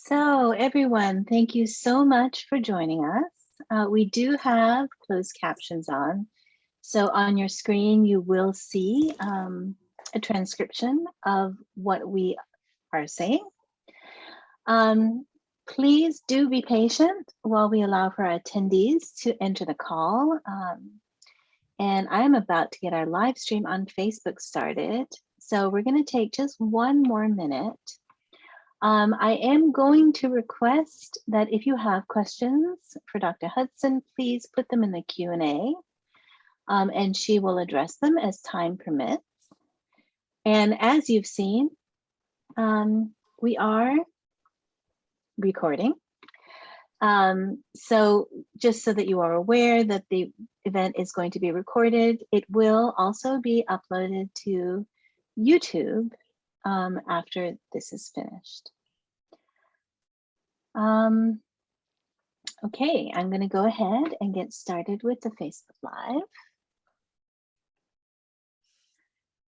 So everyone, thank you so much for joining us. We do have closed captions on. So on your screen, you will see a transcription of what we are saying. Please do be patient while we allow for our attendees to enter the call. And I'm about to get our live stream on Facebook started. So we're going to take just one more minute. I am going to request that if you have questions for Dr. Hudson, please put them in the Q&A and she will address them as time permits. And as you've seen, we are recording. So just so that you are aware that the event is going to be recorded, it will also be uploaded to YouTube after this is finished. Okay, I'm going to go ahead and get started with the Facebook Live.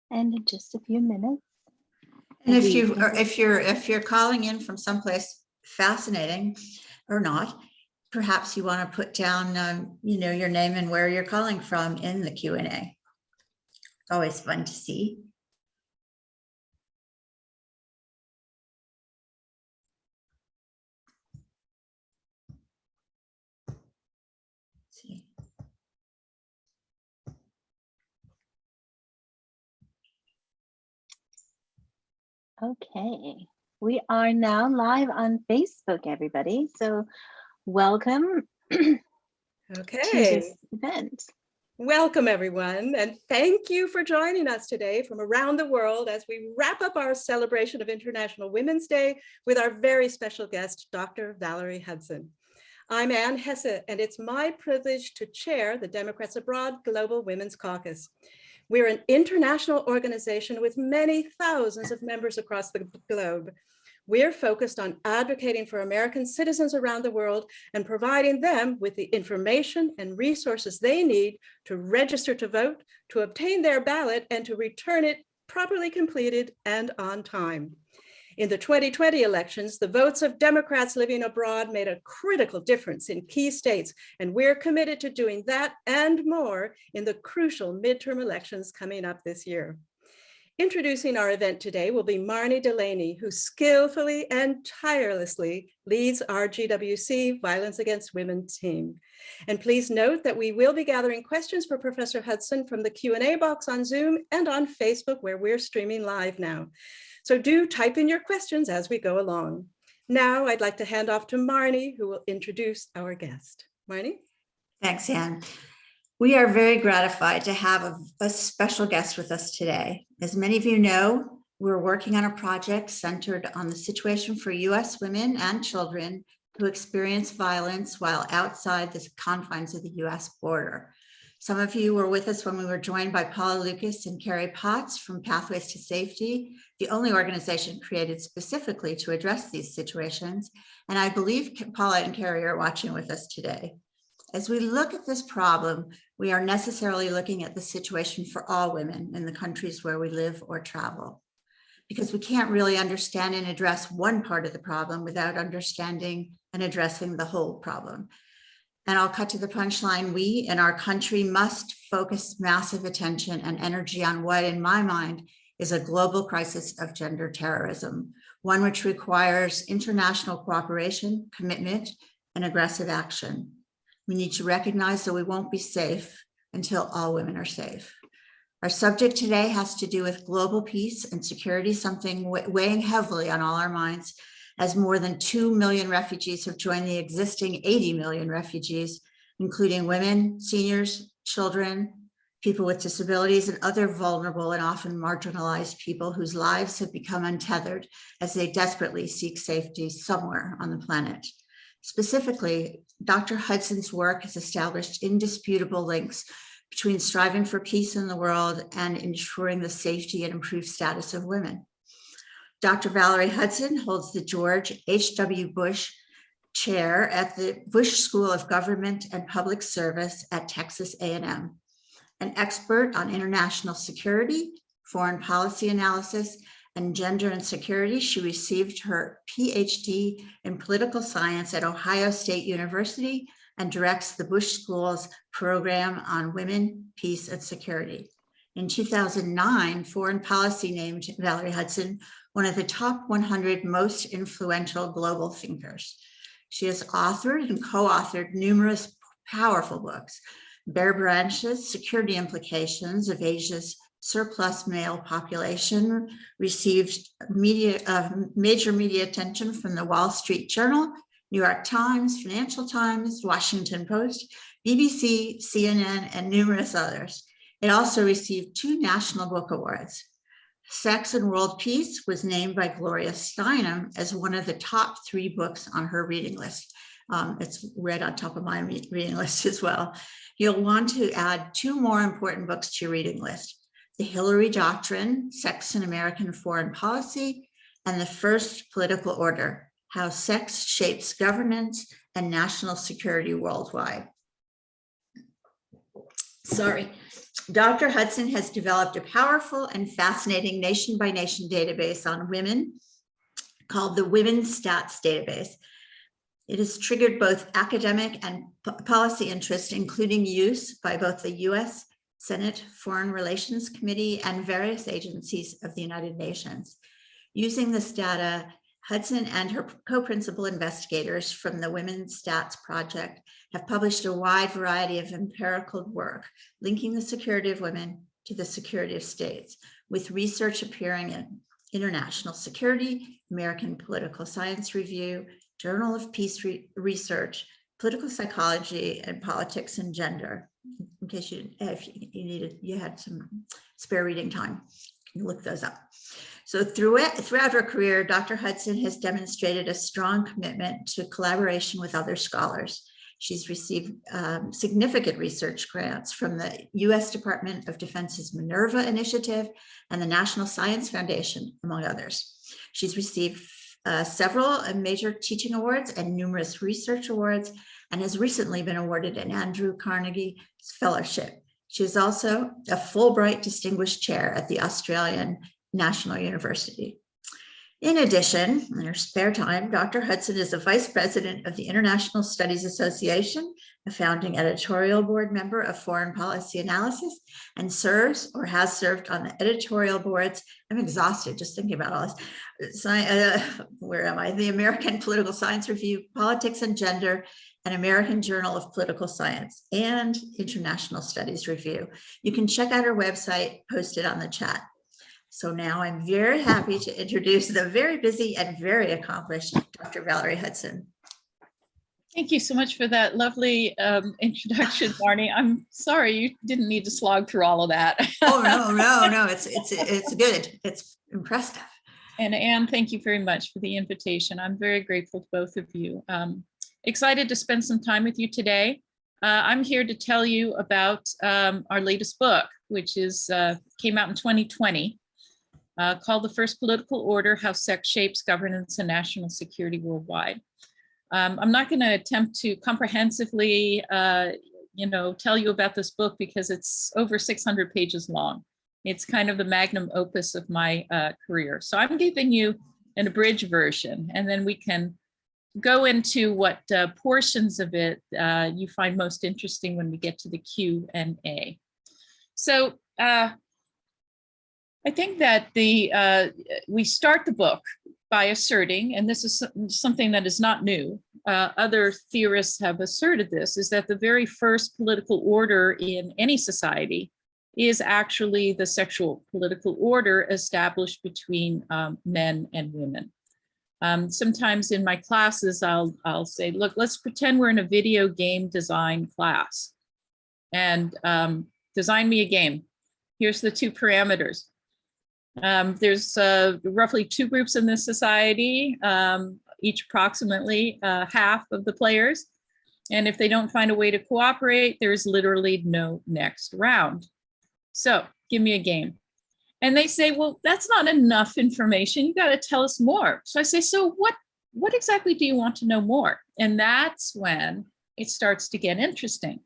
And in just a few minutes. And if you're calling in from someplace fascinating or not, perhaps you want to put down your name and where you're calling from in the Q&A. Always fun to see. Okay, we are now live on Facebook, everybody. So welcome to this event. Welcome, everyone, and thank you for joining us today from around the world as we wrap up our celebration of International Women's Day with our very special guest, Dr. Valerie Hudson. I'm Ann Hesse, and it's my privilege to chair the Democrats Abroad Global Women's Caucus. We're an international organization with many thousands of members across the globe. We're focused on advocating for American citizens around the world and providing them with the information and resources they need to register to vote, to obtain their ballot, and to return it properly completed and on time. In the 2020 elections, the votes of Democrats living abroad made a critical difference in key states, and we're committed to doing that and more in the crucial midterm elections coming up this year. Introducing our event today will be Marnie Delaney, who skillfully and tirelessly leads our GWC Violence Against Women team. And please note that we will be gathering questions for Professor Hudson from the Q&A box on Zoom and on Facebook, where we're streaming live now. So do type in your questions as we go along. Now I'd like to hand off to Marnie, who will introduce our guest. Marnie? Thanks, Ann. We are very gratified to have a special guest with us today. As many of you know, we're working on a project centered on the situation for US women and children who experience violence while outside the confines of the US border. Some of you were with us when we were joined by Paula Lucas and Carrie Potts from Pathways to Safety, the only organization created specifically to address these situations. And I believe Paula and Carrie are watching with us today. As we look at this problem, we are necessarily looking at the situation for all women in the countries where we live or travel, because we can't really understand and address one part of the problem without understanding and addressing the whole problem. And I'll cut to the punchline. We in our country must focus massive attention and energy on what, in my mind, is a global crisis of gender terrorism, one which requires international cooperation, commitment, and aggressive action. We need to recognize that we won't be safe until all women are safe. Our subject today has to do with global peace and security, something weighing heavily on all our minds, as more than 2 million refugees have joined the existing 80 million refugees, including women, seniors, children, people with disabilities, and other vulnerable and often marginalized people whose lives have become untethered as they desperately seek safety somewhere on the planet. Specifically, Dr. Hudson's work has established indisputable links between striving for peace in the world and ensuring the safety and improved status of women. Dr. Valerie Hudson holds the George H.W. Bush Chair at the Bush School of Government and Public Service at Texas A&M, an expert on international security, foreign policy analysis, and gender and security. She received her PhD in political science at Ohio State University and directs the Bush School's program on women, peace, and security. In 2009, Foreign Policy named Valerie Hudson one of the top 100 most influential global thinkers. She has authored and co-authored numerous powerful books. Bare Branches, Security Implications of Asia's Surplus Male Population received major media attention from the Wall Street Journal, New York Times, Financial Times, Washington Post, BBC, CNN, and numerous others. It also received 2 National Book Awards. Sex and World Peace was named by Gloria Steinem as one of the top 3 books on her reading list. It's right on top of my reading list as well. You'll want to add 2 more important books to your reading list: The Hillary Doctrine, Sex in American Foreign Policy, and The First Political Order, How Sex Shapes Governance and National Security Worldwide. Sorry. Dr. Hudson has developed a powerful and fascinating nation-by-nation database on women called the Women's Stats Database. It has triggered both academic and policy interest, including use by both the U.S. Senate Foreign Relations Committee and various agencies of the United Nations. Using this data, Hudson and her co-principal investigators from the Women's Stats Project have published a wide variety of empirical work linking the security of women to the security of states, with research appearing in International Security, American Political Science Review, Journal of Peace Research, Political Psychology, and Politics and Gender. In case you had some spare reading time, you can look those up. So throughout her career, Dr. Hudson has demonstrated a strong commitment to collaboration with other scholars. She's received significant research grants from the U.S. Department of Defense's Minerva Initiative and the National Science Foundation, among others. She's received several major teaching awards and numerous research awards, and has recently been awarded an Andrew Carnegie Fellowship. She is also a Fulbright Distinguished Chair at the Australian National University. In addition, in her spare time, Dr. Hudson is the Vice President of the International Studies Association, a founding editorial board member of Foreign Policy Analysis, and serves or has served on the editorial boards. I'm exhausted just thinking about all this. Where am I? The American Political Science Review, Politics and Gender, and American Journal of Political Science, and International Studies Review. You can check out her website posted on the chat. So now I'm very happy to introduce the very busy and very accomplished Dr. Valerie Hudson. Thank you so much for that lovely introduction, Barney. I'm sorry you didn't need to slog through all of that. Oh, no, it's good. It's impressive. And Anne, thank you very much for the invitation. I'm very grateful to both of you. Excited to spend some time with you today. I'm here to tell you about our latest book, which came out in 2020. Called The First Political Order, How Sex Shapes Governance and National Security Worldwide. I'm not going to attempt to comprehensively, tell you about this book because it's over 600 pages long. It's kind of the magnum opus of my career. So I'm giving you an abridged version, and then we can go into what portions of it you find most interesting when we get to the Q&A. So, I think that we start the book by asserting, and this is something that is not new, other theorists have asserted this, is that the very first political order in any society is actually the sexual political order established between men and women. Sometimes in my classes, I'll say, look, let's pretend we're in a video game design class, and design me a game. Here's the 2 parameters. There's roughly 2 groups in this society, each approximately half of the players. And if they don't find a way to cooperate, there's literally no next round. So give me a game. And they say, well, that's not enough information. You got to tell us more. So I say, so what exactly do you want to know more? And that's when it starts to get interesting.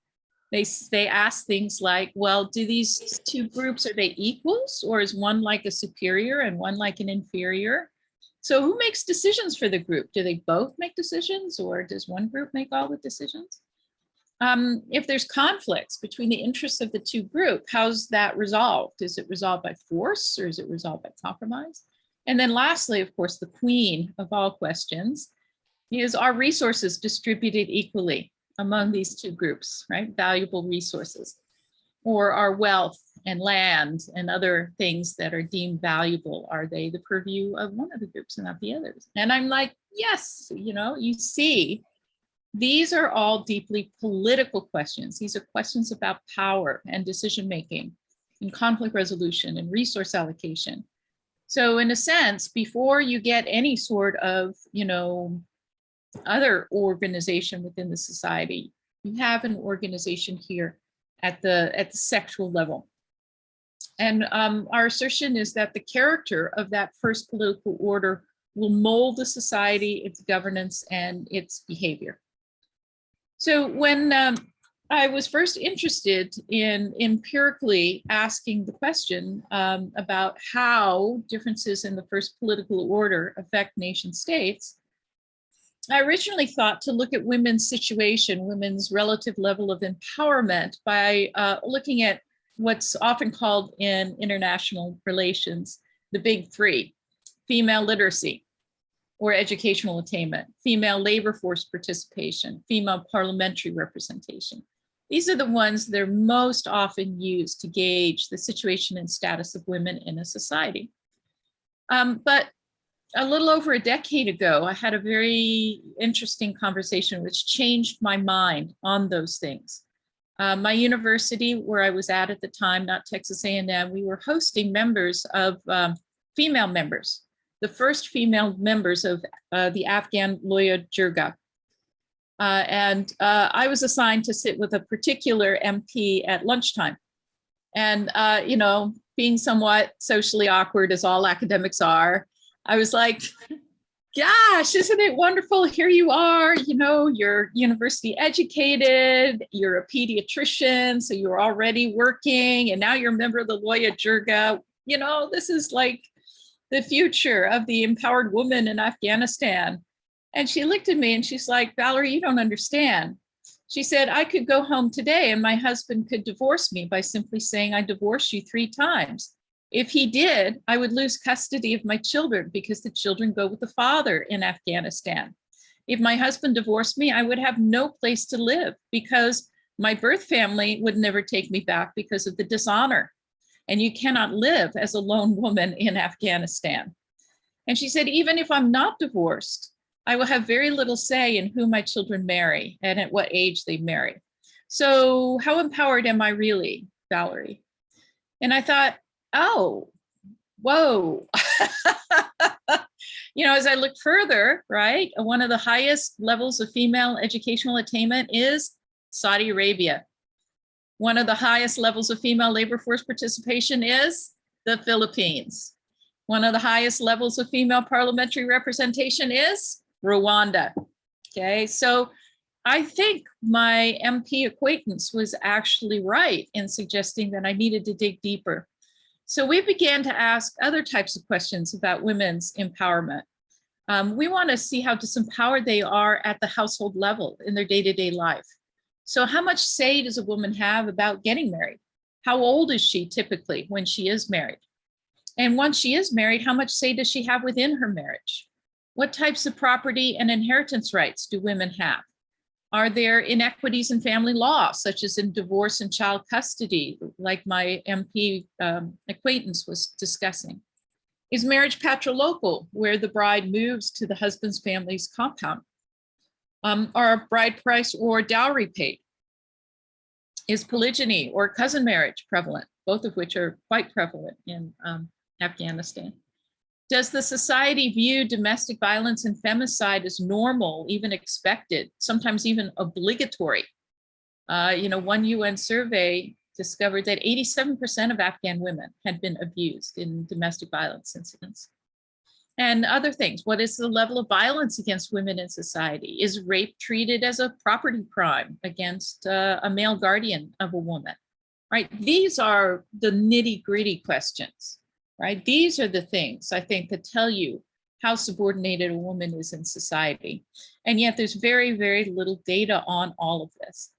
They ask things like, well, do these two groups, are they equals, or is one like a superior and one like an inferior? So who makes decisions for the group? Do they both make decisions, or does one group make all the decisions? If there's conflicts between the interests of the two groups, how's that resolved? Is it resolved by force, or is it resolved by compromise? And then lastly, of course, the queen of all questions is, are resources distributed equally among these two groups, right? Valuable resources, or are wealth and land and other things that are deemed valuable, are they the purview of one of the groups and not the others? And I'm like, yes, you see, these are all deeply political questions. These are questions about power and decision-making and conflict resolution and resource allocation. So in a sense, before you get any sort of, other organization within the society, you have an organization here at the sexual level. And our assertion is that the character of that first political order will mold the society, its governance, and its behavior. So when I was first interested in empirically asking the question about how differences in the first political order affect nation states, I originally thought to look at women's situation, women's relative level of empowerment, by looking at what's often called in international relations, the big three: female literacy or educational attainment, female labor force participation, female parliamentary representation. These are the ones that are most often used to gauge the situation and status of women in a society. But a little over a decade ago, I had a very interesting conversation which changed my mind on those things. My university, where I was at the time, not Texas A&M, we were hosting members of female members, the first female members of the Afghan Loya Jirga. And I was assigned to sit with a particular MP at lunchtime. And, being somewhat socially awkward, as all academics are, I was like, gosh, isn't it wonderful? Here you are, you're university educated, you're a pediatrician, so you're already working, and now you're a member of the Loya Jirga. This is like the future of the empowered woman in Afghanistan. And she looked at me and she's like, Valerie, you don't understand. She said, I could go home today and my husband could divorce me by simply saying, I divorced you 3 times. If he did, I would lose custody of my children because the children go with the father in Afghanistan. If my husband divorced me, I would have no place to live because my birth family would never take me back because of the dishonor. And you cannot live as a lone woman in Afghanistan. And she said, even if I'm not divorced, I will have very little say in who my children marry and at what age they marry. So how empowered am I really, Valerie? And I thought, oh, whoa. As I looked further, right, one of the highest levels of female educational attainment is Saudi Arabia. One of the highest levels of female labor force participation is the Philippines. One of the highest levels of female parliamentary representation is Rwanda. Okay, so I think my MP acquaintance was actually right in suggesting that I needed to dig deeper. So we began to ask other types of questions about women's empowerment. We want to see how disempowered they are at the household level in their day-to-day life. So how much say does a woman have about getting married? How old is she typically when she is married? And once she is married, how much say does she have within her marriage? What types of property and inheritance rights do women have? Are there inequities in family law, such as in divorce and child custody, like my MP acquaintance was discussing? Is marriage patrilocal, where the bride moves to the husband's family's compound? Are bride price or dowry paid? Is polygyny or cousin marriage prevalent, both of which are quite prevalent in Afghanistan? Does the society view domestic violence and femicide as normal, even expected, sometimes even obligatory? One UN survey discovered that 87% of Afghan women had been abused in domestic violence incidents. And other things. What is the level of violence against women in society? Is rape treated as a property crime against a male guardian of a woman? Right? These are the nitty-gritty questions, right? These are the things I think that tell you how subordinated a woman is in society. And yet there's very, very little data on all of this.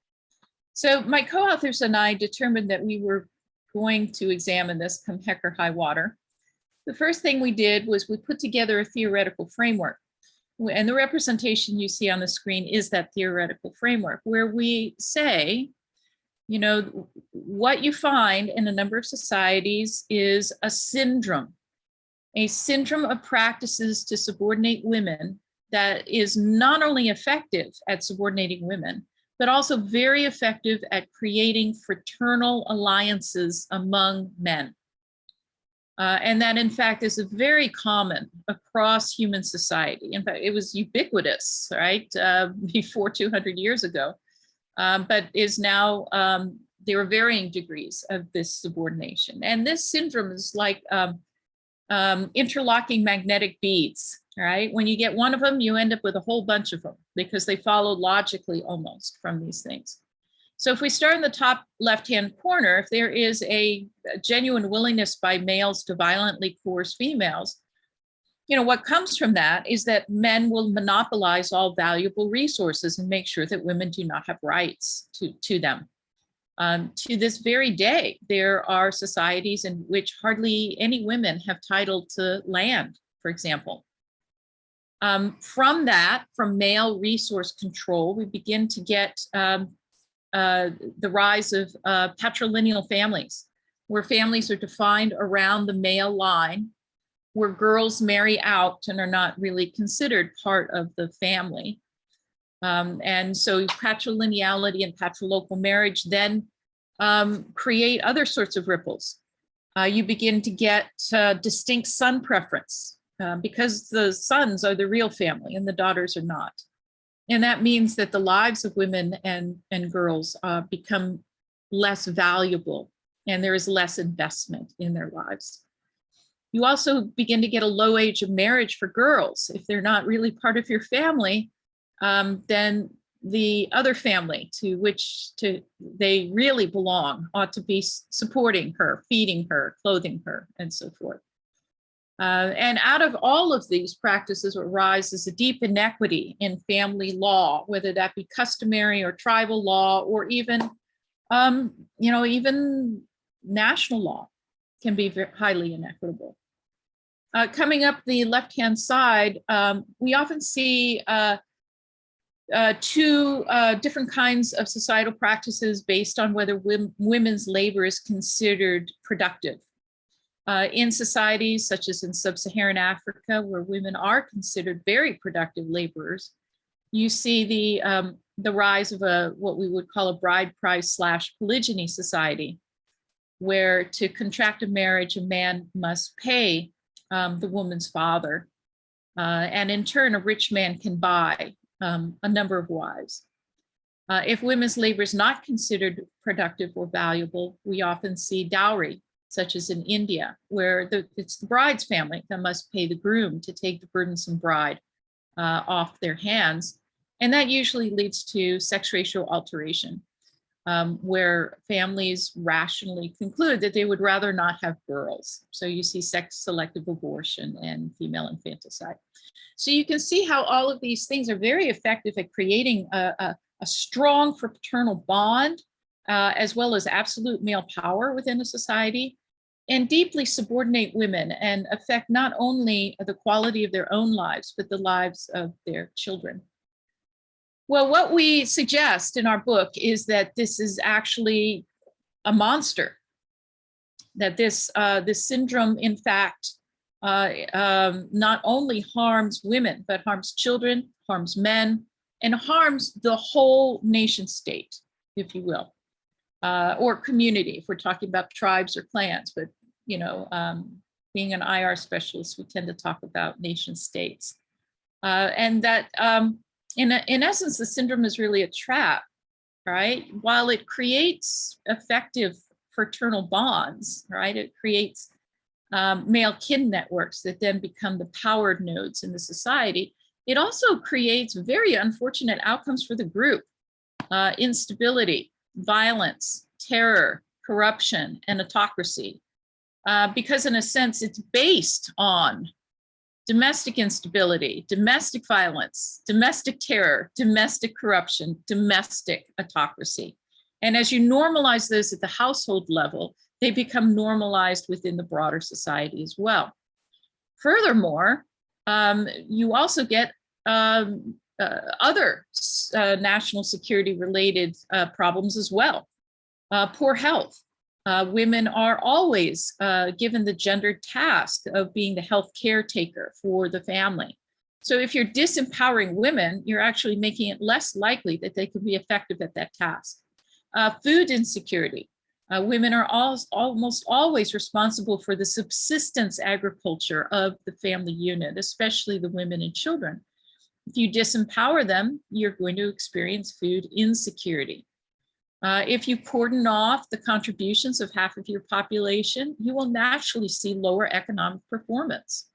So my co-authors and I determined that we were going to examine this come heck or high water. The first thing we did was we put together a theoretical framework. And the representation you see on the screen is that theoretical framework where we say, you know, what you find in a number of societies is a syndrome of practices to subordinate women that is not only effective at subordinating women, but also very effective at creating fraternal alliances among men. And that, in fact, is very common across human society. In fact, it was ubiquitous, right, before 200 years ago, but is now, there are varying degrees of this subordination. And this syndrome is like interlocking magnetic beads, right? When you get one of them, you end up with a whole bunch of them because they follow logically almost from these things. So if we start in the top left-hand corner, if there is a genuine willingness by males to violently coerce females, you know, what comes from that is that men will monopolize all valuable resources and make sure that women do not have rights to them. To this very day, there are societies in which hardly any women have title to land, for example. From male resource control, we begin to get the rise of patrilineal families, where families are defined around the male line, where girls marry out and are not really considered part of the family. And so patrilineality and patrilocal marriage then create other sorts of ripples. You begin to get distinct son preference because the sons are the real family and the daughters are not. And that means that the lives of women and girls become less valuable and there is less investment in their lives. You also begin to get a low age of marriage for girls. If they're not really part of your family, then the other family to which they really belong ought to be supporting her, feeding her, clothing her, and so forth. And out of all of these practices, what arises is a deep inequity in family law, whether that be customary or tribal law, or even, even national law can be highly inequitable. Coming up the left-hand side, we often see two different kinds of societal practices based on whether women's labor is considered productive. In societies such as in sub-Saharan Africa, where women are considered very productive laborers, you see the rise of what we would call a bride price / polygyny society, where to contract a marriage, a man must pay the woman's father. And in turn, a rich man can buy a number of wives. If women's labor is not considered productive or valuable, we often see dowry, such as in India, where it's the bride's family that must pay the groom to take the burdensome bride off their hands. And that usually leads to sex ratio alteration, where families rationally conclude that they would rather not have girls. So you see sex-selective abortion and female infanticide. So you can see how all of these things are very effective at creating a strong fraternal bond, as well as absolute male power within a society, and deeply subordinate women and affect not only the quality of their own lives, but the lives of their children. Well, what we suggest in our book is that this is actually a monster, that this syndrome, in fact, not only harms women, but harms children, harms men, and harms the whole nation state, if you will, or community, if we're talking about tribes or clans. But, being an IR specialist, we tend to talk about nation states. And that, in essence, the syndrome is really a trap, right? While it creates effective fraternal bonds, right? It creates male kin networks that then become the powered nodes in the society, it also creates very unfortunate outcomes for the group. Instability, violence, terror, corruption, and autocracy. Because in a sense, it's based on domestic instability, domestic violence, domestic terror, domestic corruption, domestic autocracy. And as you normalize those at the household level, they become normalized within the broader society as well. Furthermore, you also get other national security related problems as well. Poor health. Women are always given the gendered task of being the health caretaker for the family. So if you're disempowering women, you're actually making it less likely that they can be effective at that task. Food insecurity. Women are almost always responsible for the subsistence agriculture of the family unit, especially the women and children. If you disempower them, you're going to experience food insecurity. If you cordon off the contributions of half of your population, you will naturally see lower economic performance.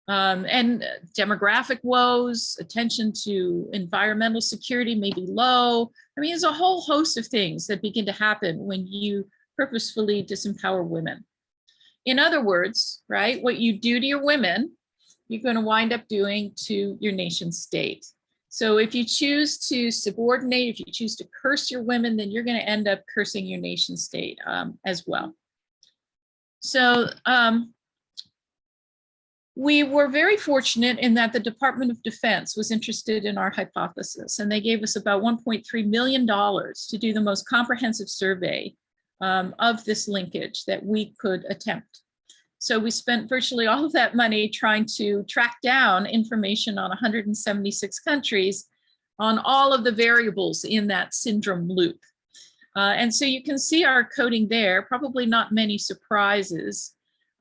And demographic woes, attention to environmental security may be low. I mean, there's a whole host of things that begin to happen when you purposefully disempower women. In other words, right, what you do to your women, you're going to wind up doing to your nation state. So if you choose to subordinate, if you choose to curse your women, then you're going to end up cursing your nation state as well. So we were very fortunate in that the Department of Defense was interested in our hypothesis, and they gave us about $1.3 million to do the most comprehensive survey of this linkage that we could attempt. So we spent virtually all of that money trying to track down information on 176 countries on all of the variables in that syndrome loop. And so you can see our coding there, probably not many surprises.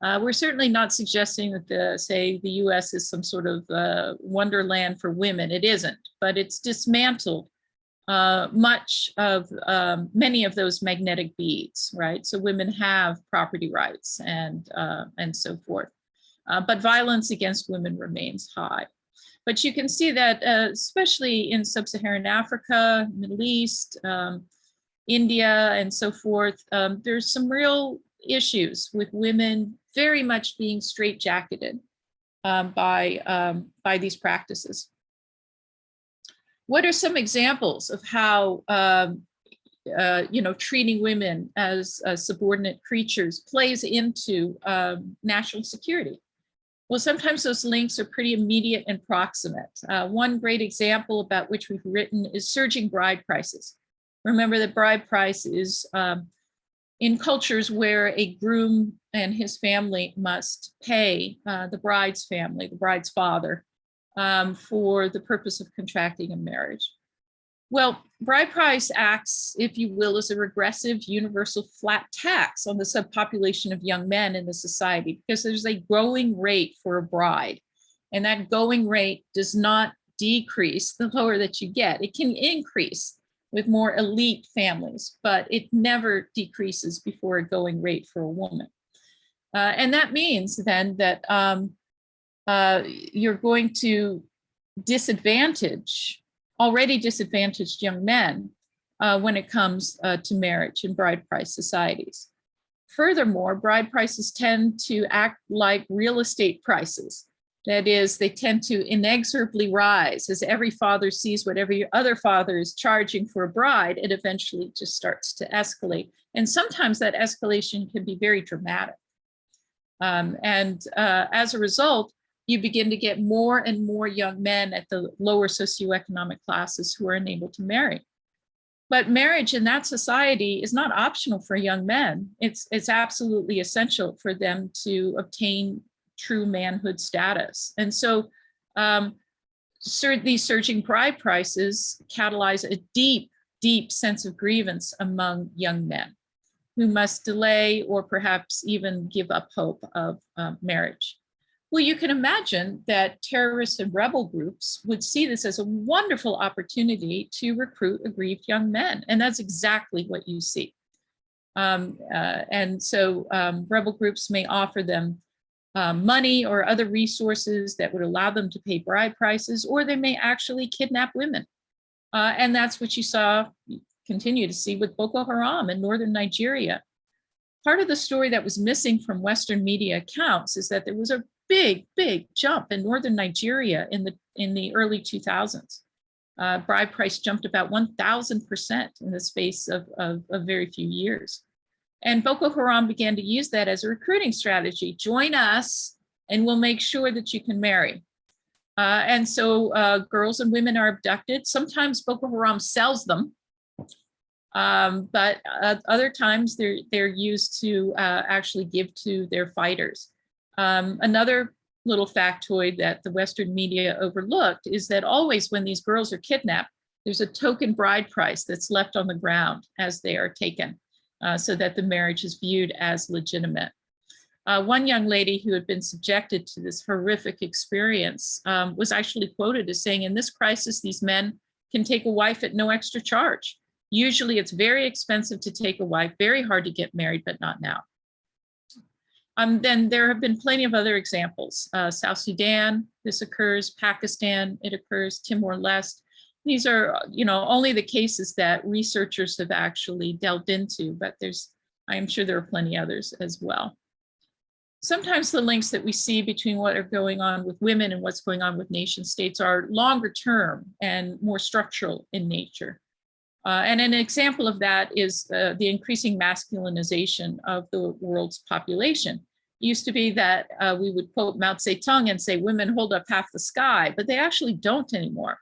We're certainly not suggesting that say the US is some sort of wonderland for women. It isn't, but it's dismantled many of those magnetic beads, right? So women have property rights and so forth. But violence against women remains high. But you can see that especially in sub-Saharan Africa, Middle East, India, and so forth, there's some real issues with women very much being straitjacketed by these practices. What are some examples of how treating women as subordinate creatures plays into national security? Well, sometimes those links are pretty immediate and proximate. One great example about which we've written is surging bride prices. Remember that bride price is in cultures where a groom and his family must pay the bride's family, the bride's father, for the purpose of contracting a marriage. Well, bride price acts, if you will, as a regressive universal flat tax on the subpopulation of young men in the society, because there's a going rate for a bride. And that going rate does not decrease the lower that you get. It can increase with more elite families, but it never decreases before a going rate for a woman. And that means then that you're going to disadvantage already disadvantaged young men when it comes to marriage in bride price societies. Furthermore, bride prices tend to act like real estate prices. That is, they tend to inexorably rise as every father sees what every other father is charging for a bride. It eventually just starts to escalate. And sometimes that escalation can be very dramatic. As a result, you begin to get more and more young men at the lower socioeconomic classes who are unable to marry. But marriage in that society is not optional for young men. It's absolutely essential for them to obtain true manhood status. And so these surging bride prices catalyze a deep, deep sense of grievance among young men who must delay or perhaps even give up hope of marriage. Well, you can imagine that terrorists and rebel groups would see this as a wonderful opportunity to recruit aggrieved young men. And that's exactly what you see. And so rebel groups may offer them money or other resources that would allow them to pay bride prices, or they may actually kidnap women. And that's what you continue to see with Boko Haram in northern Nigeria. Part of the story that was missing from Western media accounts is that there was a big jump in northern Nigeria in the early 2000s. Bride price jumped about 1,000% in the space of very few years. And Boko Haram began to use that as a recruiting strategy. Join us and we'll make sure that you can marry. And so girls and women are abducted. Sometimes Boko Haram sells them, but other times they're used to actually give to their fighters. Another little factoid that the Western media overlooked is that always when these girls are kidnapped, there's a token bride price that's left on the ground as they are taken, so that the marriage is viewed as legitimate. One young lady who had been subjected to this horrific experience was actually quoted as saying, "In this crisis, these men can take a wife at no extra charge. Usually it's very expensive to take a wife, very hard to get married, but not now." Then there have been plenty of other examples. South Sudan, this occurs. Pakistan, it occurs. Timor-Leste. These are, only the cases that researchers have actually delved into, but I'm sure there are plenty others as well. Sometimes the links that we see between what are going on with women and what's going on with nation states are longer term and more structural in nature. And an example of that is the increasing masculinization of the world's population. It used to be that we would quote Mao Zedong and say, women hold up half the sky, but they actually don't anymore.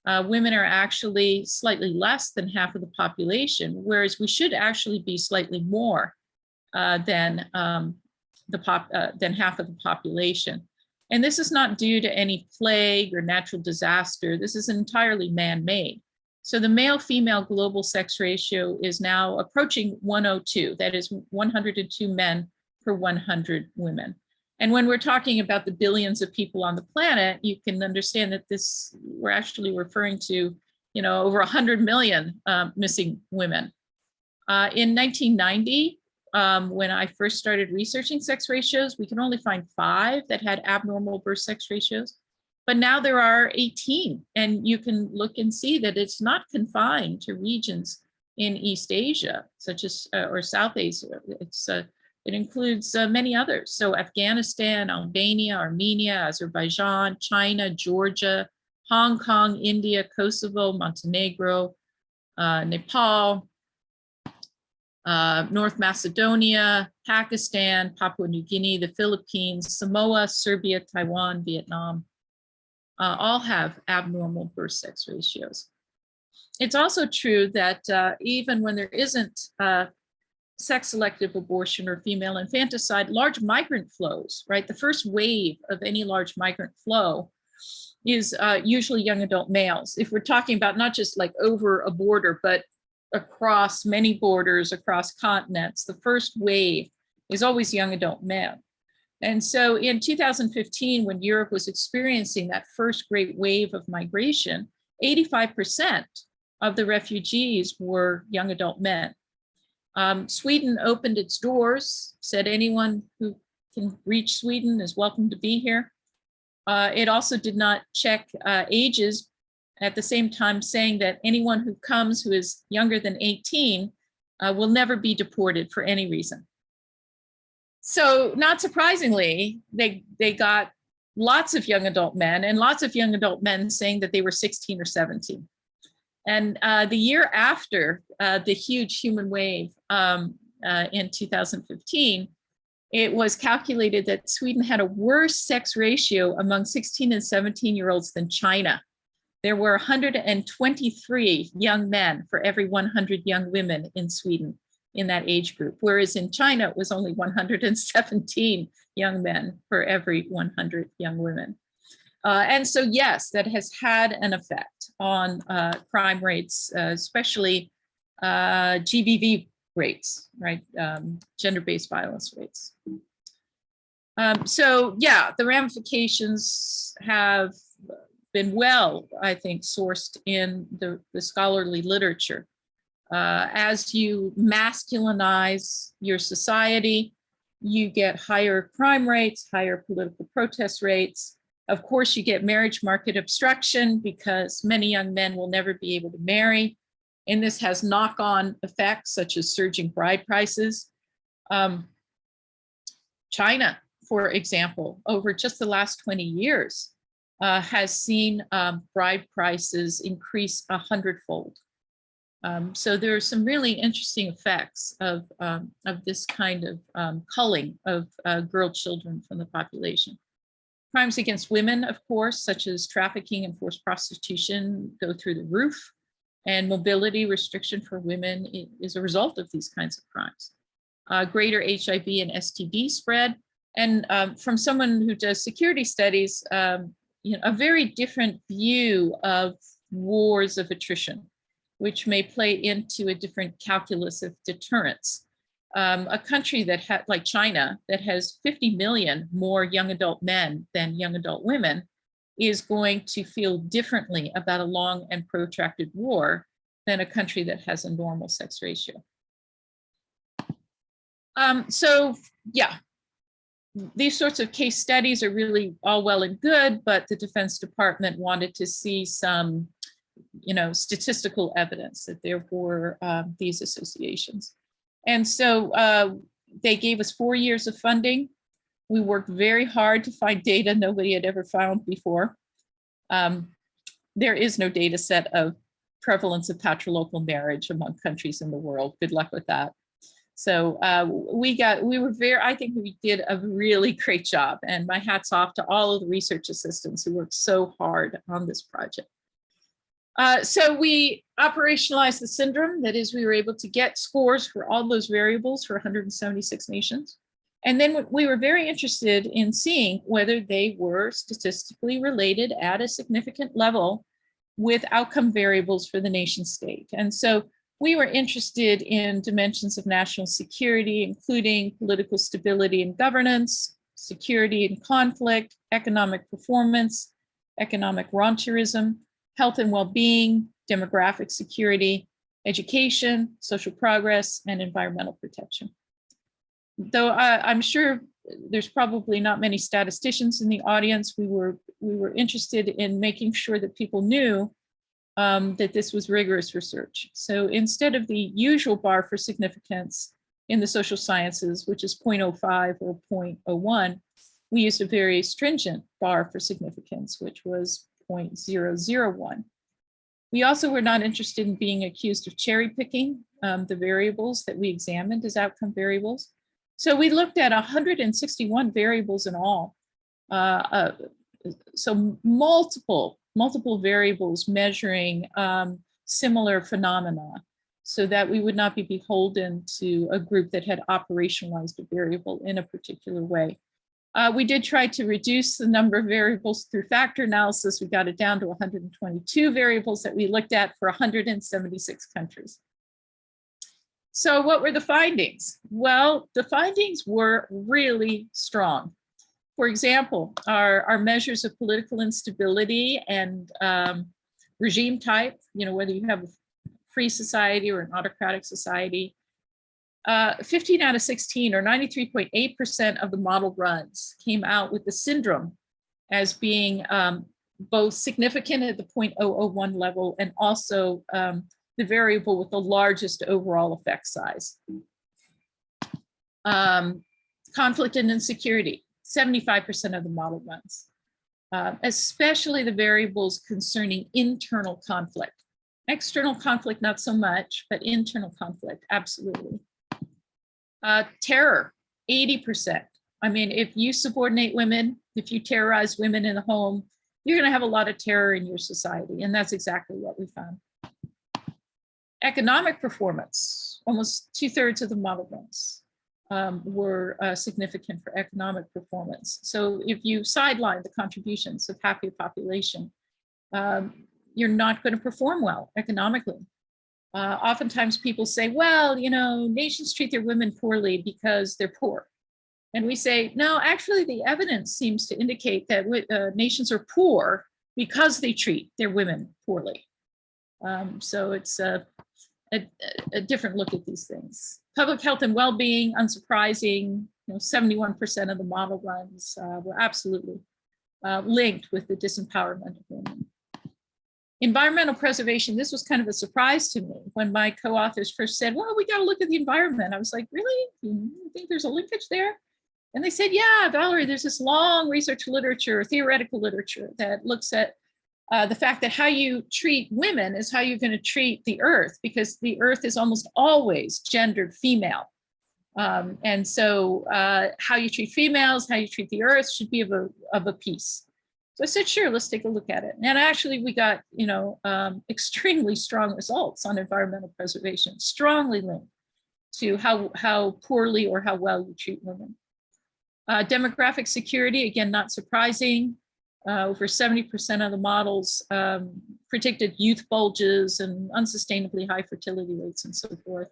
Women are actually slightly less than half of the population, whereas we should actually be slightly more than half of the population. And this is not due to any plague or natural disaster. This is entirely man-made. So the male-female global sex ratio is now approaching 102. That is 102 men per 100 women. And when we're talking about the billions of people on the planet, you can understand that we're actually referring to, over 100 million missing women. In 1990, when I first started researching sex ratios, we could only find 5 that had abnormal birth sex ratios. But now there are 18, and you can look and see that it's not confined to regions in East Asia, such as, or South Asia. It includes many others. So Afghanistan, Albania, Armenia, Azerbaijan, China, Georgia, Hong Kong, India, Kosovo, Montenegro, Nepal, North Macedonia, Pakistan, Papua New Guinea, the Philippines, Samoa, Serbia, Taiwan, Vietnam, all have abnormal birth sex ratios. It's also true that even when there isn't sex-selective abortion or female infanticide, large migrant flows, right? The first wave of any large migrant flow is usually young adult males. If we're talking about not just like over a border, but across many borders, across continents, the first wave is always young adult men. And so in 2015, when Europe was experiencing that first great wave of migration, 85% of the refugees were young adult men. Sweden opened its doors, said anyone who can reach Sweden is welcome to be here. It also did not check ages, at the same time saying that anyone who comes who is younger than 18 will never be deported for any reason. So not surprisingly, they got lots of young adult men and lots of young adult men saying that they were 16 or 17. And the year after the huge human wave in 2015, it was calculated that Sweden had a worse sex ratio among 16 and 17-year-olds than China. There were 123 young men for every 100 young women in Sweden in that age group, whereas in China, it was only 117 young men for every 100 young women. And so, yes, that has had an effect on crime rates, especially GBV rates, right? Gender-based violence rates. So, yeah, the ramifications have been well, I think, sourced in the scholarly literature. As you masculinize your society, you get higher crime rates, higher political protest rates. Of course, you get marriage market obstruction because many young men will never be able to marry. And this has knock-on effects such as surging bride prices. China, for example, over just the last 20 years, has seen bride prices increase 100-fold. So there are some really interesting effects of this kind of culling of girl children from the population. Crimes against women, of course, such as trafficking and forced prostitution, go through the roof, and mobility restriction for women is a result of these kinds of crimes. Greater HIV and STD spread, and from someone who does security studies, a very different view of wars of attrition, which may play into a different calculus of deterrents. A country that like China, that has 50 million more young adult men than young adult women, is going to feel differently about a long and protracted war than a country that has a normal sex ratio. So yeah, these sorts of case studies are really all well and good, but the Defense Department wanted to see some, statistical evidence that there were these associations. And so they gave us 4 years of funding. We worked very hard to find data nobody had ever found before. There is no data set of prevalence of patrilocal marriage among countries in the world. Good luck with that. So I think we did a really great job, and my hat's off to all of the research assistants who worked so hard on this project. So we operationalized the syndrome. That is, we were able to get scores for all those variables for 176 nations. And then we were very interested in seeing whether they were statistically related at a significant level with outcome variables for the nation state. And so we were interested in dimensions of national security, including political stability and governance, security and conflict, economic performance, economic rentierism, health and well-being, demographic security, education, social progress, and environmental protection. Though I'm sure there's probably not many statisticians in the audience, we were interested in making sure that people knew that this was rigorous research. So instead of the usual bar for significance in the social sciences, which is 0.05 or 0.01, we used a very stringent bar for significance, which was 0.001. We also were not interested in being accused of cherry picking the variables that we examined as outcome variables. So we looked at 161 variables in all. So multiple variables measuring similar phenomena, so that we would not be beholden to a group that had operationalized a variable in a particular way. We did try to reduce the number of variables through factor analysis. We got it down to 122 variables that we looked at for 176 countries. So what were the findings? Well, the findings were really strong. For example, our measures of political instability and regime type, whether you have a free society or an autocratic society, 15 out of 16 or 93.8% of the model runs came out with the syndrome as being both significant at the 0.001 level and also the variable with the largest overall effect size. Conflict and insecurity, 75% of the model runs, especially the variables concerning internal conflict. External conflict, not so much, but internal conflict, absolutely. Terror, 80%. I mean, if you subordinate women, if you terrorize women in the home, you're going to have a lot of terror in your society. And that's exactly what we found. Economic performance, almost 2/3 of the model runs were significant for economic performance. So if you sideline the contributions of half your population, you're not going to perform well economically. Oftentimes people say, well, nations treat their women poorly because they're poor. And we say, no, actually the evidence seems to indicate that nations are poor because they treat their women poorly. So it's a different look at these things. Public health and well-being, unsurprising, 71% of the model runs were absolutely linked with the disempowerment of women. Environmental preservation, this was kind of a surprise to me when my co-authors first said, well, we got to look at the environment. I was like, really? You think there's a linkage there? And they said, yeah, Valerie, there's this long research literature, theoretical literature that looks at the fact that how you treat women is how you're going to treat the earth, because the earth is almost always gendered female. And so how you treat females, how you treat the earth should be of a piece. So I said, sure, let's take a look at it. And actually we got, extremely strong results on environmental preservation, strongly linked to how poorly or how well you treat women. Demographic security, again, not surprising. Over 70% of the models predicted youth bulges and unsustainably high fertility rates and so forth.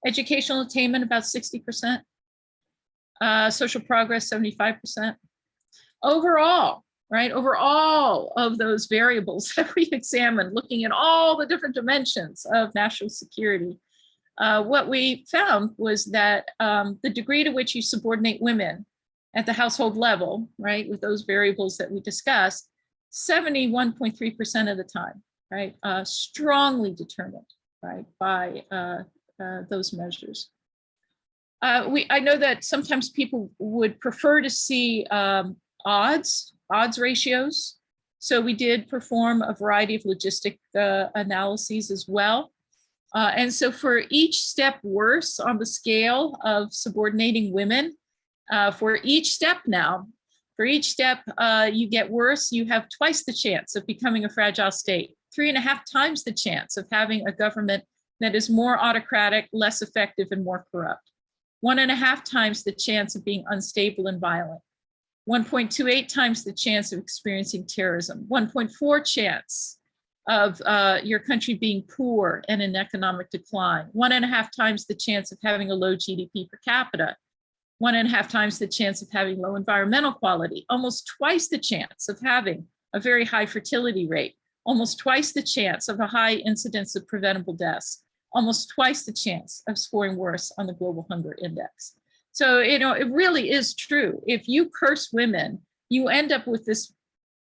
Educational attainment, about 60%. Social progress, 75%. Overall, right, over all of those variables that we examined, looking at all the different dimensions of national security, what we found was that the degree to which you subordinate women at the household level, right, with those variables that we discussed, 71.3% of the time, right, strongly determined, right, by those measures. I know that sometimes people would prefer to see odds ratios. So we did perform a variety of logistic analyses as well. And so for each step worse on the scale of subordinating women, for each step you get worse, you have twice the chance of becoming a fragile state, 3.5 times the chance of having a government that is more autocratic, less effective, and more corrupt. 1.5 times the chance of being unstable and violent. 1.28 times the chance of experiencing terrorism. 1.4 chance of your country being poor and in economic decline. 1.5 times the chance of having a low GDP per capita. 1.5 times the chance of having low environmental quality. Almost twice the chance of having a very high fertility rate. Almost twice the chance of a high incidence of preventable deaths. Almost twice the chance of scoring worse on the Global Hunger Index. So, it really is true. If you curse women, you end up with this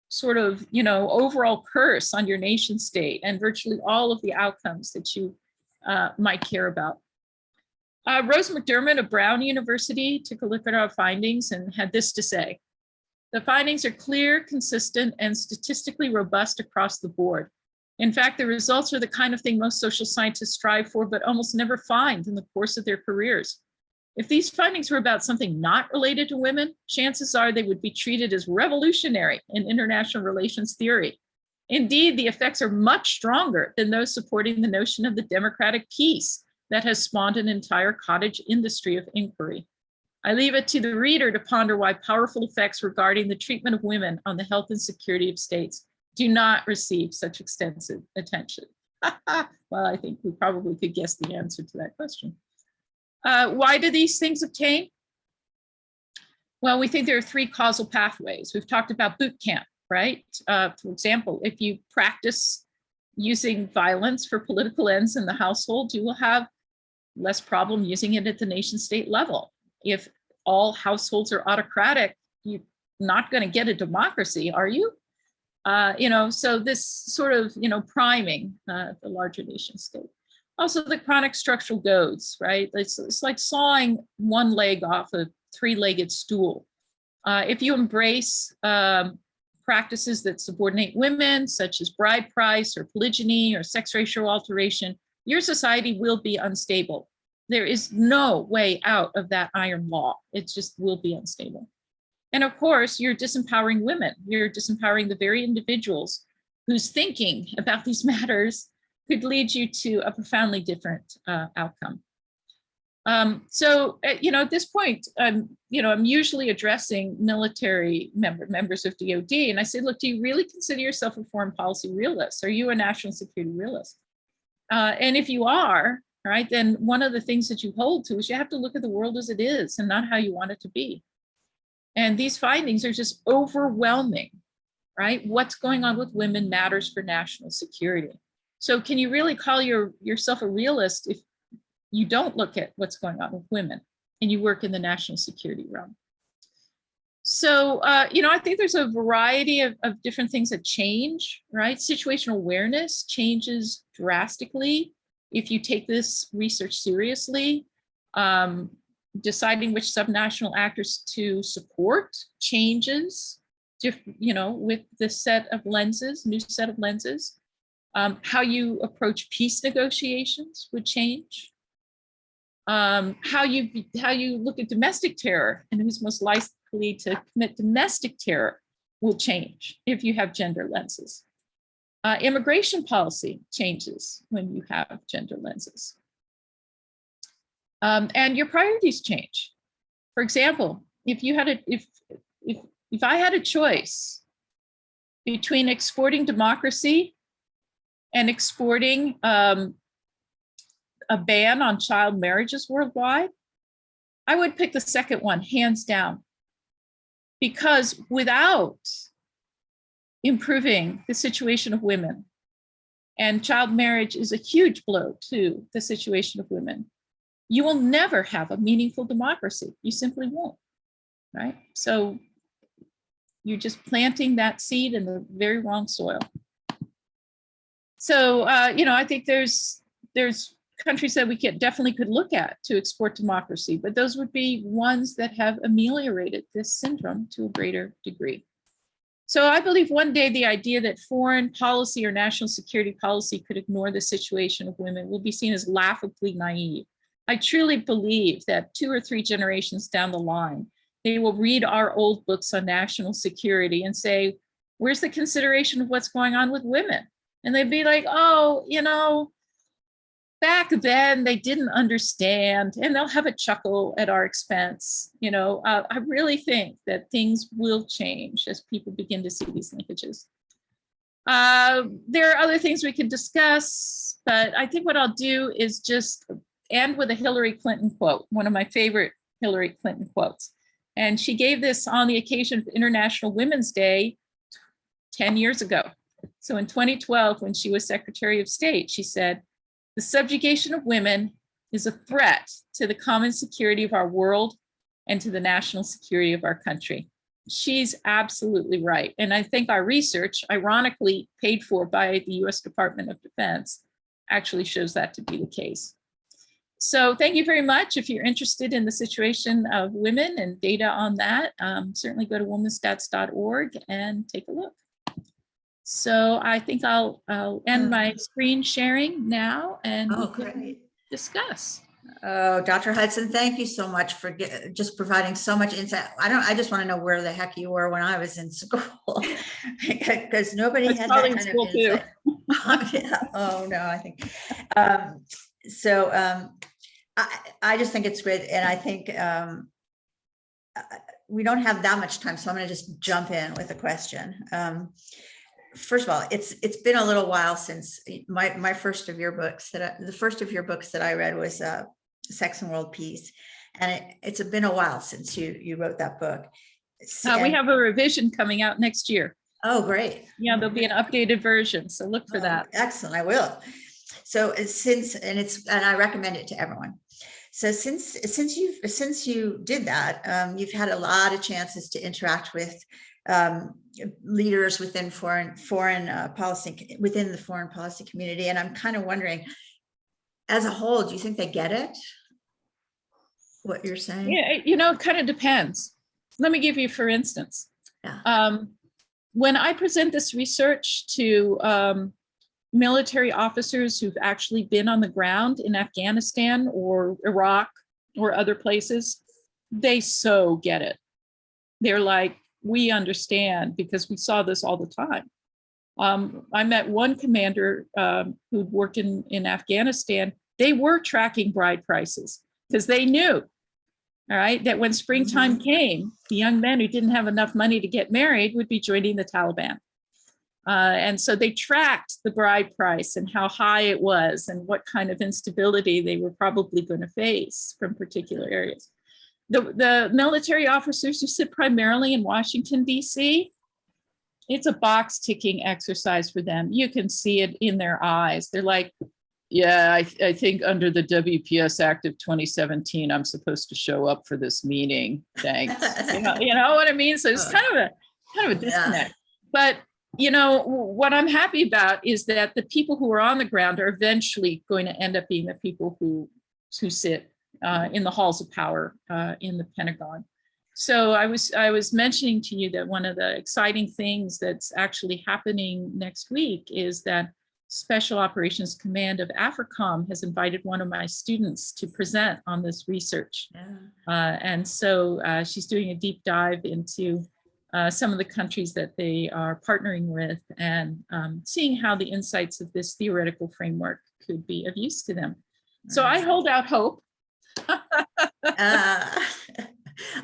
sort of, overall curse on your nation state and virtually all of the outcomes that you might care about. Rose McDermott of Brown University took a look at our findings and had this to say: the findings are clear, consistent, and statistically robust across the board. In fact, the results are the kind of thing most social scientists strive for, but almost never find in the course of their careers. If these findings were about something not related to women, chances are they would be treated as revolutionary in international relations theory. Indeed, the effects are much stronger than those supporting the notion of the democratic peace that has spawned an entire cottage industry of inquiry. I leave it to the reader to ponder why powerful effects regarding the treatment of women on the health and security of states do not receive such extensive attention. Well, I think we probably could guess the answer to that question. Why do these things obtain? Well, we think there are 3 causal pathways. We've talked about boot camp, right? For example, if you practice using violence for political ends in the household, you will have less problem using it at the nation state level. If all households are autocratic, you're not going to get a democracy, are you? So this sort of, priming the larger nation state. Also the chronic structural goads, right? It's like sawing one leg off a 3-legged stool. If you embrace practices that subordinate women, such as bride price or polygyny or sex ratio alteration, your society will be unstable. There is no way out of that iron law. It just will be unstable. And of course, you're disempowering women. You're disempowering the very individuals whose thinking about these matters could lead you to a profoundly different outcome. At this point, I'm usually addressing military members of DOD, and I say, look, do you really consider yourself a foreign policy realist? Are you a national security realist? And if you are, right, then one of the things that you hold to is you have to look at the world as it is and not how you want it to be. And these findings are just overwhelming, right? What's going on with women matters for national security. So can you really call yourself a realist if you don't look at what's going on with women? and you work in the national security realm. So, I think there's a variety of different things that change, right? Situational awareness changes drastically if you take this research seriously. Deciding which subnational actors to support changes, with this set of lenses, new set of lenses. How you approach peace negotiations would change. How you look at domestic terror and who's most likely to commit domestic terror will change if you have gender lenses. Immigration policy changes when you have gender lenses. And your priorities change. For example, if I had a choice between exporting democracy and exporting a ban on child marriages worldwide, I would pick the second one, hands down. Because without improving the situation of women, and child marriage is a huge blow to the situation of women, you will never have a meaningful democracy. You simply won't, right? So you're just planting that seed in the very wrong soil. So, I think there's countries that we definitely could look at to export democracy, but those would be ones that have ameliorated this syndrome to a greater degree. So I believe one day the idea that foreign policy or national security policy could ignore the situation of women will be seen as laughably naive. I truly believe that 2 or 3 generations down the line, they will read our old books on national security and say, where's the consideration of what's going on with women? And they'd be like, oh, back then they didn't understand, and they'll have a chuckle at our expense. I really think that things will change as people begin to see these linkages. There are other things we can discuss, but I think what I'll do is just end with a Hillary Clinton quote, one of my favorite Hillary Clinton quotes. And she gave this on the occasion of International Women's Day 10 years ago. So in 2012, when she was Secretary of State, she said, "The subjugation of women is a threat to the common security of our world and to the national security of our country." She's absolutely right. And I think our research, ironically paid for by the US Department of Defense, actually shows that to be the case. So thank you very much. If you're interested in the situation of women and data on that, certainly go to womenstats.org and take a look. So I think I'll end my screen sharing now and we can discuss. Oh, Dr. Hudson, thank you so much for just providing so much insight. I just want to know where the heck you were when I was in school, because nobody had that kind of insight. Yeah. Oh no, I think I just think it's great, and I think we don't have that much time, so I'm going to just jump in with a question. First of all, it's been a little while since my first of your books the first of your books that I read was Sex and World Peace, and it's been a while since you wrote that book. We have a revision coming out next year. Oh, great! Yeah, there'll be an updated version, so look for that. Excellent, I will. So and I recommend it to everyone. So since you did that, you've had a lot of chances to interact with leaders within foreign policy, within the foreign policy community. And I'm kind of wondering, as a whole, do you think they get it? What you're saying? Yeah, it kind of depends. Let me give you, for instance, when I present this research to military officers who've actually been on the ground in Afghanistan or Iraq or other places, they so get it. They're like, we understand because we saw this all the time. I met one commander who'd worked in Afghanistan. They were tracking bride prices because they knew, all right, that when springtime came, the young men who didn't have enough money to get married would be joining the Taliban. And so they tracked the bride price and how high it was and what kind of instability they were probably going to face from particular areas. The military officers who sit primarily in Washington, D.C., it's a box ticking exercise for them. You can see it in their eyes. They're like, Yeah, I think under the WPS Act of 2017, I'm supposed to show up for this meeting. Thanks. You know what I mean? So it's kind of a disconnect. But what I'm happy about is that the people who are on the ground are eventually going to end up being the people who sit in the halls of power in the Pentagon. So I was mentioning to you that one of the exciting things that's actually happening next week is that Special Operations Command of AFRICOM has invited one of my students to present on this research. And so she's doing a deep dive into some of the countries that they are partnering with and seeing how the insights of this theoretical framework could be of use to them. So I hold out hope.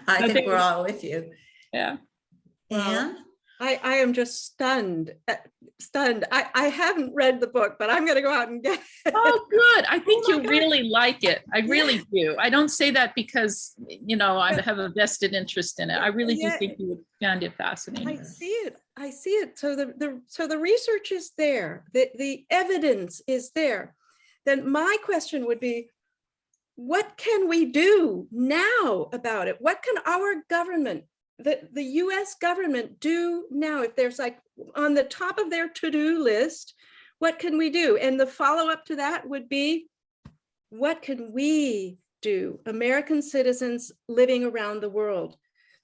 I think we're all with you. Yeah. And I am just stunned. I haven't read the book, but I'm going to go out and get it. Oh, good. I think you'll really like it. I really do. I don't say that because, I have a vested interest in it. I really do think you would find it fascinating. I see it. So the research is there. The evidence is there. Then my question would be, what can we do now about it? What can our government, the US government, do now? If there's like on the top of their to-do list, what can we do? And the follow-up to that would be, what can we do, American citizens living around the world?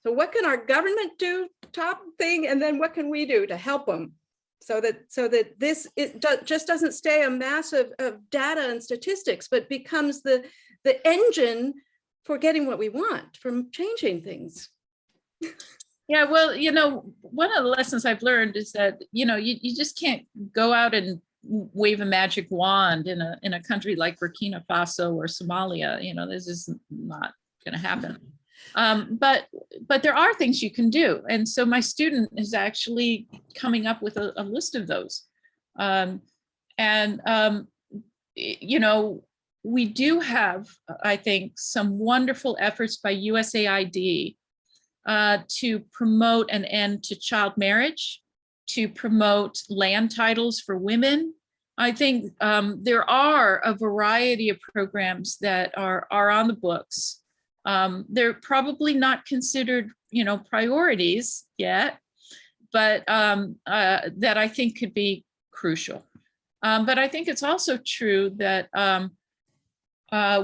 So what can our government do, top thing, and then what can we do to help them? So that this just doesn't stay a mass of data and statistics, but becomes the engine for getting what we want, from changing things. Yeah, well, one of the lessons I've learned is that, you just can't go out and wave a magic wand in a country like Burkina Faso or Somalia. This is not going to happen. But there are things you can do. And so my student is actually coming up with a list of those. We do have, I think, some wonderful efforts by USAID to promote an end to child marriage, to promote land titles for women. I think there are a variety of programs that are on the books. They're probably not considered, priorities yet, but that I think could be crucial. But I think it's also true that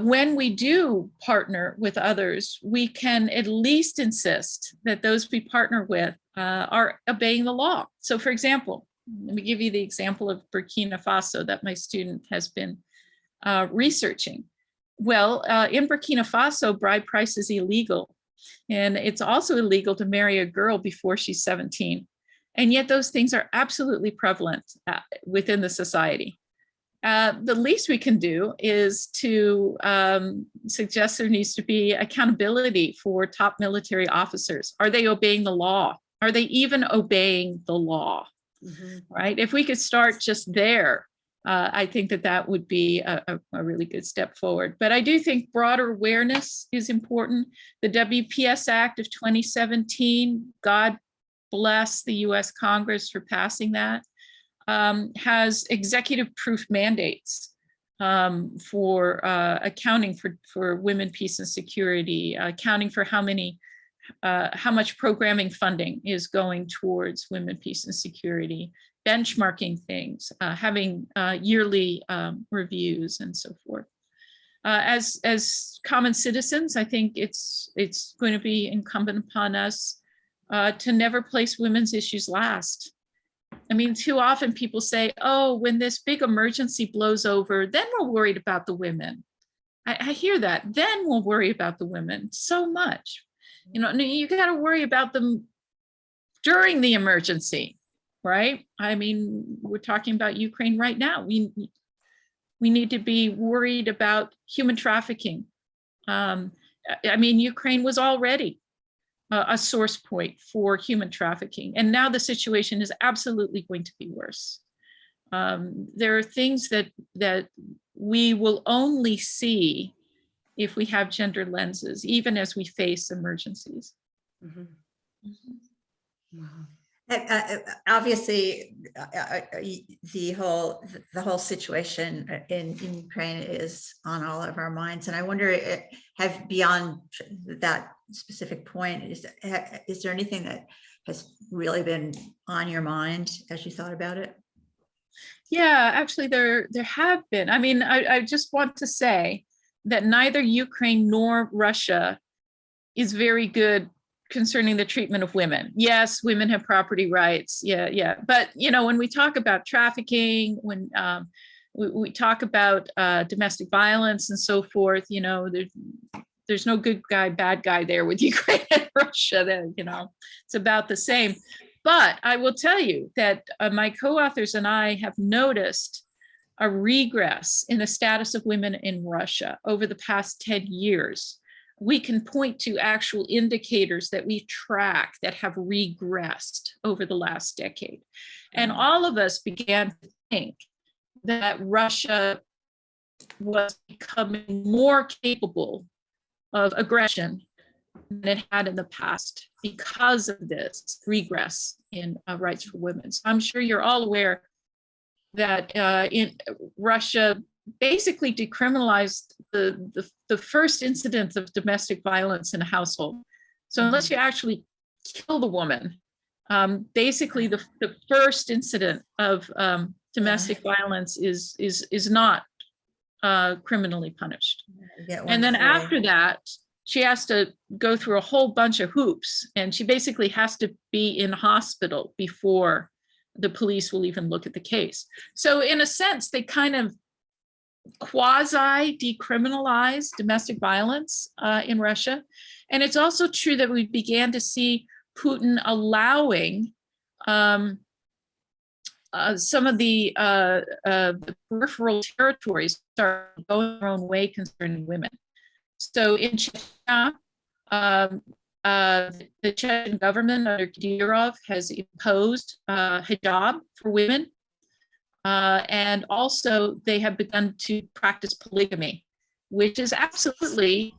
when we do partner with others, we can at least insist that those we partner with are obeying the law. So for example, let me give you the example of Burkina Faso that my student has been researching. Well, in Burkina Faso, bride price is illegal. And it's also illegal to marry a girl before she's 17. And yet those things are absolutely prevalent within the society. The least we can do is to suggest there needs to be accountability for top military officers. Are they obeying the law? Are they even obeying the law? Mm-hmm. Right? If we could start just there, I think that would be a really good step forward. But I do think broader awareness is important. The WPS Act of 2017, God bless the US Congress for passing that, has executive proof mandates for accounting for women, peace, and security, accounting for how much programming funding is going towards women, peace, and security, benchmarking things, having yearly reviews, and so forth. As common citizens, I think it's going to be incumbent upon us to never place women's issues last. I mean, too often people say, oh, when this big emergency blows over, then we're worried about the women. I hear that. Then we'll worry about the women so much. You got to worry about them during the emergency, right? I mean, we're talking about Ukraine right now. We need to be worried about human trafficking. Ukraine was already a source point for human trafficking. And now the situation is absolutely going to be worse. There are things that we will only see if we have gender lenses, even as we face emergencies. Mm-hmm. Mm-hmm. Wow. Obviously, the whole situation in Ukraine is on all of our minds, and I wonder, have beyond that specific point, is there anything that has really been on your mind as you thought about it? Yeah, actually, there have been. I mean, I just want to say that neither Ukraine nor Russia is very good concerning the treatment of women. Yes, women have property rights. Yeah. But, you know, when we talk about trafficking, when we talk about domestic violence and so forth, you know, there's no good guy, bad guy there with Ukraine and Russia. That, you know, it's about the same. But I will tell you that my co-authors and I have noticed a regress in the status of women in Russia over the past 10 years. We can point to actual indicators that we track that have regressed over the last decade. And all of us began to think that Russia was becoming more capable of aggression than it had in the past because of this regress in rights for women. So I'm sure you're all aware that in Russia basically decriminalized the first incident of domestic violence in a household. So unless you actually kill the woman, basically the first incident of domestic violence is not criminally punished. And then after that, she has to go through a whole bunch of hoops, and she basically has to be in hospital before the police will even look at the case. So in a sense, they kind of quasi decriminalized domestic violence in Russia. And it's also true that we began to see Putin allowing some of the peripheral territories start going their own way concerning women. So in Chechnya, the Chechen government under Kadyrov has imposed hijab for women. And also they have begun to practice polygamy, which is absolutely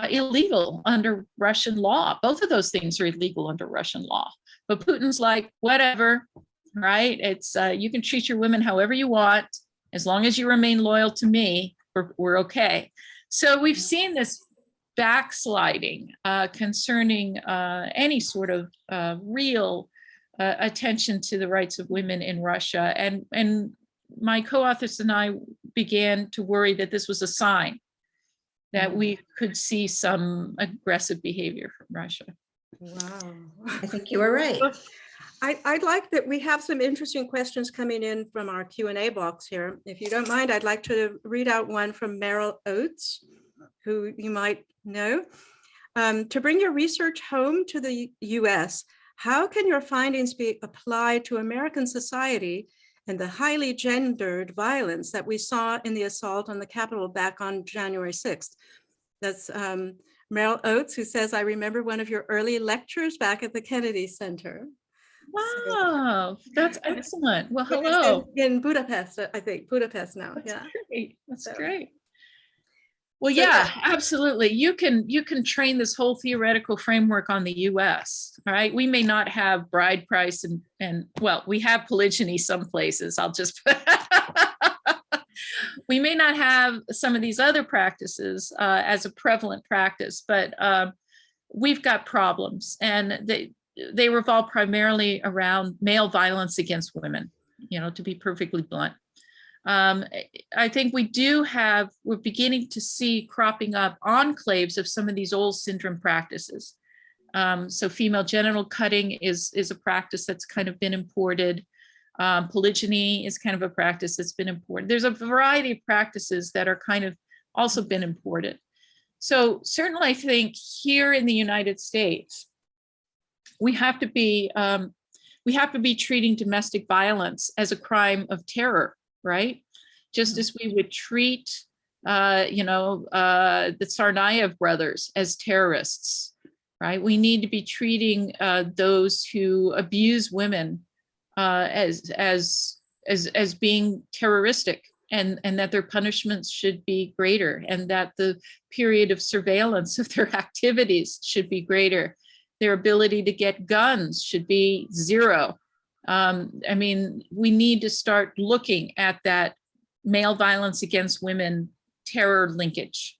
illegal under Russian law. Both of those things are illegal under Russian law. But Putin's like, whatever, right? It's you can treat your women however you want, as long as you remain loyal to me, we're okay. So we've seen this backsliding concerning any sort of real attention to the rights of women in Russia. And my co-authors and I began to worry that this was a sign that we could see some aggressive behavior from Russia. Wow. I think you were right. I'd like that we have some interesting questions coming in from our Q&A box here. If you don't mind, I'd like to read out one from Meryl Oates, who you might know. To bring your research home to the US, how can your findings be applied to American society and the highly gendered violence that we saw in the assault on the Capitol back on January 6th? That's Meryl Oates, who says, I remember one of your early lectures back at the Kennedy Center. Wow, that's excellent. Well, It is hello. in Budapest, I think, Budapest now. That's Yeah. great. That's So- great. Well, So, yeah, absolutely. You can train this whole theoretical framework on the US. All right. We may not have bride price and well, we have polygyny some places. I'll just we may not have some of these other practices as a prevalent practice, but we've got problems, and they revolve primarily around male violence against women, you know, to be perfectly blunt. I think we're beginning to see cropping up enclaves of some of these old syndrome practices. So female genital cutting is a practice that's kind of been imported. Polygyny is kind of a practice that's been imported. There's a variety of practices that are kind of also been imported. So certainly I think here in the United States, we have to be treating domestic violence as a crime of terror, right? Just as we would treat, the Tsarnaev brothers as terrorists, right? We need to be treating those who abuse women as being terroristic, and that their punishments should be greater, and that the period of surveillance of their activities should be greater. Their ability to get guns should be zero. I mean, we need to start looking at that male violence against women terror linkage.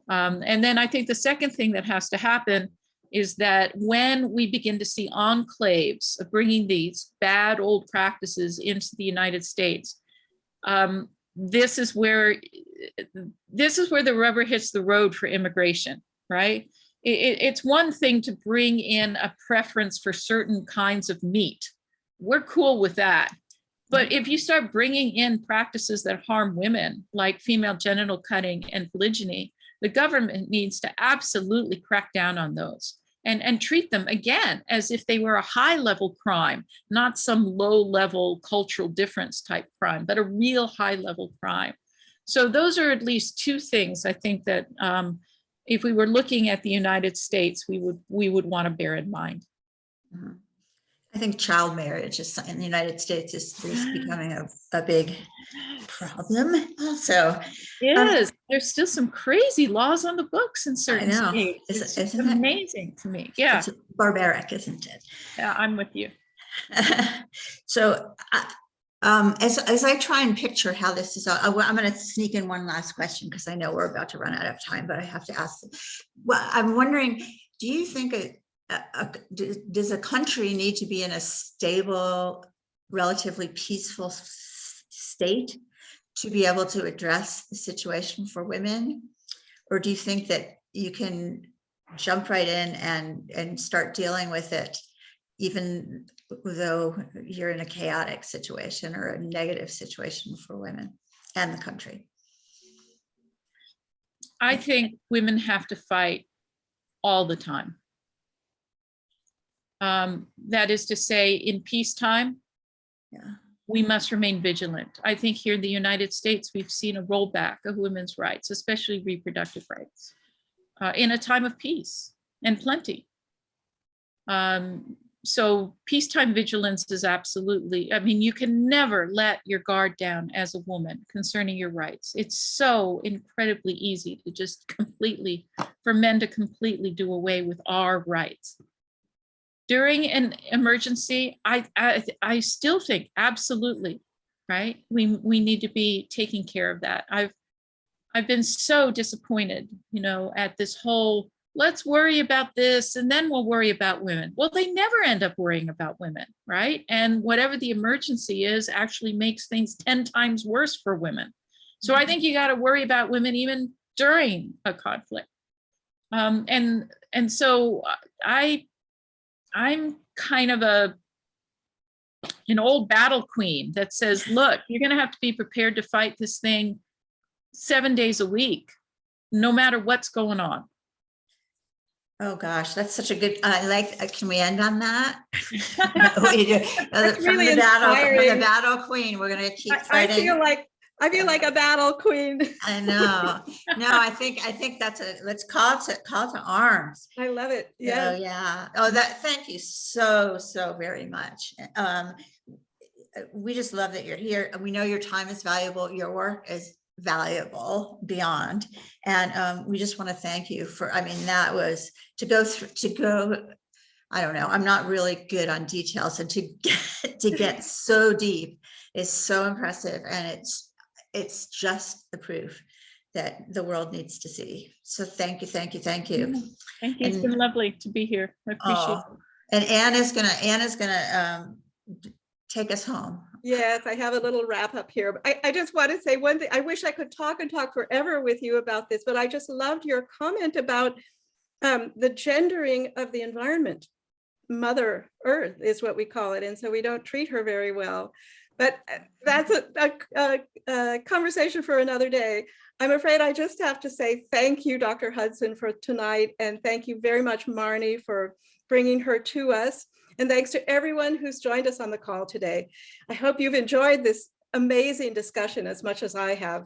And then I think the second thing that has to happen is that when we begin to see enclaves of bringing these bad old practices into the United States, this is where the rubber hits the road for immigration, right? It's one thing to bring in a preference for certain kinds of meat. We're cool with that. But if you start bringing in practices that harm women, like female genital cutting and polygyny, the government needs to absolutely crack down on those and treat them again as if they were a high-level crime, not some low-level cultural difference type crime, but a real high-level crime. So those are at least two things I think that if we were looking at the United States, we would want to bear in mind. Mhm. I think child marriage in the United States is becoming a big problem also. Yes, there's still some crazy laws on the books in I certain know, states. It's isn't it? amazing to me. Yeah, It's barbaric, isn't it? yeah, I'm with you. So as I try and picture how this is, I'm going to sneak in one last question because I know we're about to run out of time, but I have to ask. Well, I'm wondering, do you think does a country need to be in a stable, relatively peaceful state to be able to address the situation for women? Or do you think that you can jump right in and start dealing with it, even though you're in a chaotic situation or a negative situation for women and the country? I think women have to fight all the time. That is to say, in peacetime, we must remain vigilant. I think here in the United States, we've seen a rollback of women's rights, especially reproductive rights, in a time of peace and plenty. So peacetime vigilance is absolutely, I mean, you can never let your guard down as a woman concerning your rights. It's so incredibly easy to just for men to completely do away with our rights. During an emergency, I still think absolutely, right? We need to be taking care of that. I've been so disappointed, at this whole, let's worry about this and then we'll worry about women. Well, they never end up worrying about women, right? And whatever the emergency is actually makes things 10 times worse for women. So I think you got to worry about women even during a conflict. And so I'm kind of an old battle queen that says, look, you're going to have to be prepared to fight this thing 7 days a week, no matter what's going on. Oh gosh, that's such a good, can we end on that? That's From really the inspiring. battle queen, we're going to keep I fighting. I feel like a battle queen. I know. No, I think that's let's call to arms. I love it. Yeah. Oh yeah. Oh, thank you so very much. We just love that you're here. We know your time is valuable. Your work is valuable beyond. And we just want to thank you for, that was to go, I don't know, I'm not really good on details, and to get so deep is so impressive. And it's just the proof that the world needs to see. So thank you. Thank you. It's been lovely to be here. I appreciate it. And Anne is gonna take us home. Yes, I have a little wrap up here. I just want to say one thing. I wish I could talk forever with you about this, but I just loved your comment about the gendering of the environment. Mother Earth is what we call it. And so we don't treat her very well. But that's a conversation for another day. I'm afraid I just have to say thank you, Dr. Hudson, for tonight. And thank you very much, Marnie, for bringing her to us. And thanks to everyone who's joined us on the call today. I hope you've enjoyed this amazing discussion as much as I have.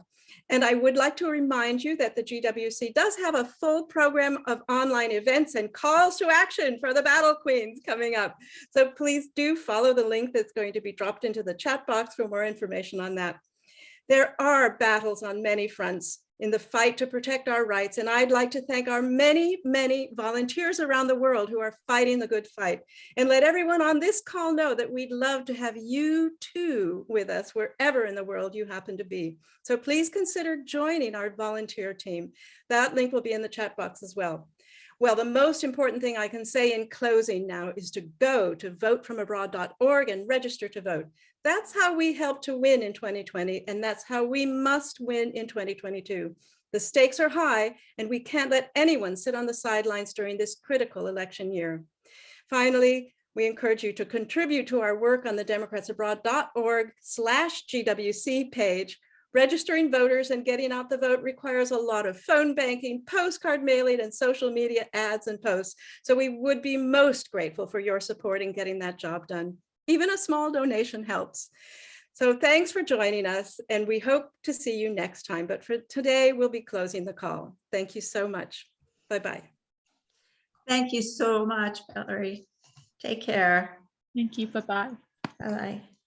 And I would like to remind you that the GWC does have a full program of online events and calls to action for the Battle Queens coming up. So please do follow the link that's going to be dropped into the chat box for more information on that. There are battles on many fronts in the fight to protect our rights, and I'd like to thank our many, many volunteers around the world who are fighting the good fight. And let everyone on this call know that we'd love to have you too with us wherever in the world you happen to be. So please consider joining our volunteer team. That link will be in the chat box as well. Well, the most important thing I can say in closing now is to go to votefromabroad.org and register to vote. That's how we help to win in 2020, and that's how we must win in 2022. The stakes are high, and we can't let anyone sit on the sidelines during this critical election year. Finally, we encourage you to contribute to our work on the democratsabroad.org/GWC page. Registering voters and getting out the vote requires a lot of phone banking, postcard mailing, and social media ads and posts. So we would be most grateful for your support in getting that job done. Even a small donation helps. So thanks for joining us, and we hope to see you next time. But for today, we'll be closing the call. Thank you so much. Bye-bye. Thank you so much, Valerie. Take care. Thank you. Bye-bye. Bye-bye.